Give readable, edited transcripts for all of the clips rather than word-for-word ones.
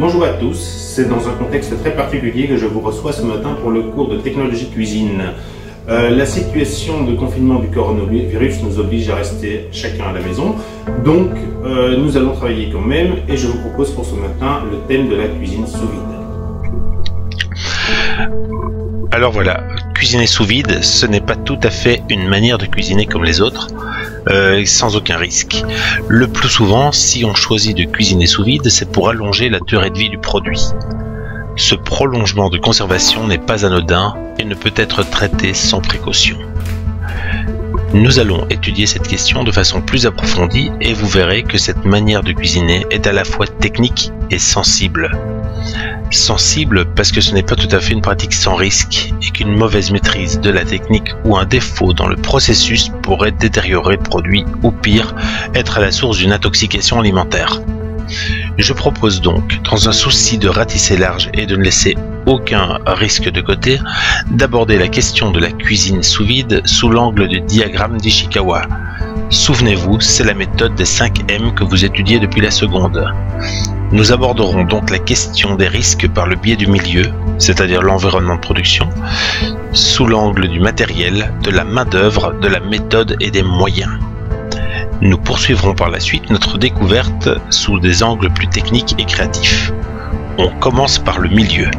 Bonjour à tous, c'est dans un contexte très particulier que je vous reçois ce matin pour le cours de technologie cuisine. La situation de confinement du coronavirus nous oblige à rester chacun à la maison, donc nous allons travailler quand même et je vous propose pour ce matin le thème de la cuisine sous vide. Alors voilà, cuisiner sous vide, ce n'est pas tout à fait une manière de cuisiner comme les autres, sans aucun risque. Le plus souvent, si on choisit de cuisiner sous vide, c'est pour allonger la durée de vie du produit. Ce prolongement de conservation n'est pas anodin et ne peut être traité sans précaution. Nous allons étudier cette question de façon plus approfondie et vous verrez que cette manière de cuisiner est à la fois technique et sensible. Sensible parce que ce n'est pas tout à fait une pratique sans risque et qu'une mauvaise maîtrise de la technique ou un défaut dans le processus pourrait détériorer le produit ou pire, être à la source d'une intoxication alimentaire. Je propose donc, dans un souci de ratisser large et de ne laisser aucun risque de côté, d'aborder la question de la cuisine sous vide sous l'angle du diagramme d'Ishikawa. Souvenez-vous, c'est la méthode des 5 M que vous étudiez depuis la seconde. Nous aborderons donc la question des risques par le biais du milieu, c'est-à-dire l'environnement de production, sous l'angle du matériel, de la main-d'œuvre, de la méthode et des moyens. Nous poursuivrons par la suite notre découverte sous des angles plus techniques et créatifs. On commence par le milieu.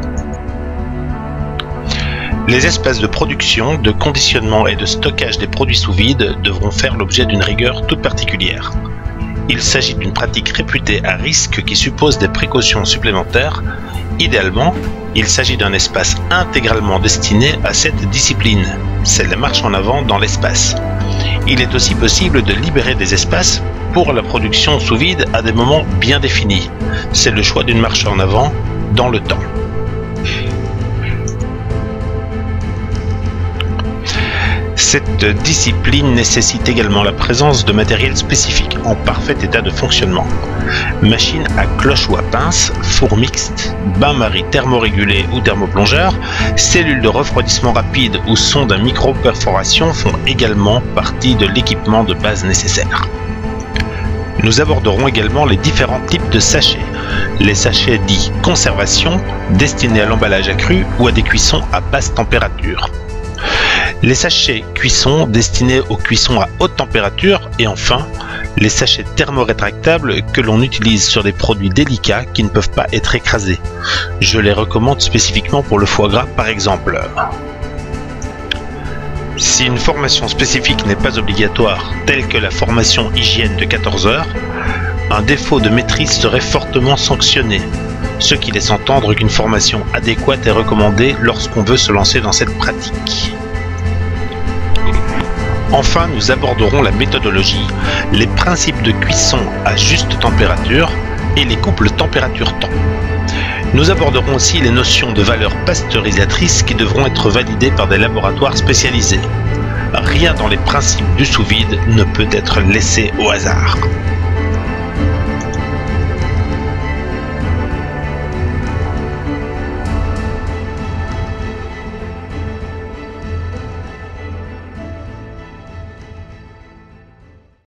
Les espaces de production, de conditionnement et de stockage des produits sous vide devront faire l'objet d'une rigueur toute particulière. Il s'agit d'une pratique réputée à risque qui suppose des précautions supplémentaires. Idéalement, il s'agit d'un espace intégralement destiné à cette discipline. C'est la marche en avant dans l'espace. Il est aussi possible de libérer des espaces pour la production sous vide à des moments bien définis. C'est le choix d'une marche en avant dans le temps. Cette discipline nécessite également la présence de matériel spécifique en parfait état de fonctionnement. Machine à cloche ou à pince, four mixte, bain-marie thermorégulé ou thermoplongeur, cellules de refroidissement rapide ou sonde à micro-perforation font également partie de l'équipement de base nécessaire. Nous aborderons également les différents types de sachets. Les sachets dits conservation, destinés à l'emballage accru ou à des cuissons à basse température. Les sachets cuisson destinés aux cuissons à haute température et enfin les sachets thermorétractables que l'on utilise sur des produits délicats qui ne peuvent pas être écrasés. Je les recommande spécifiquement pour le foie gras par exemple. Si une formation spécifique n'est pas obligatoire, telle que la formation hygiène de 14 heures, un défaut de maîtrise serait fortement sanctionné, ce qui laisse entendre qu'une formation adéquate est recommandée lorsqu'on veut se lancer dans cette pratique. Enfin, nous aborderons la méthodologie, les principes de cuisson à juste température et les couples température-temps. Nous aborderons aussi les notions de valeur pasteurisatrice qui devront être validées par des laboratoires spécialisés. Rien dans les principes du sous-vide ne peut être laissé au hasard.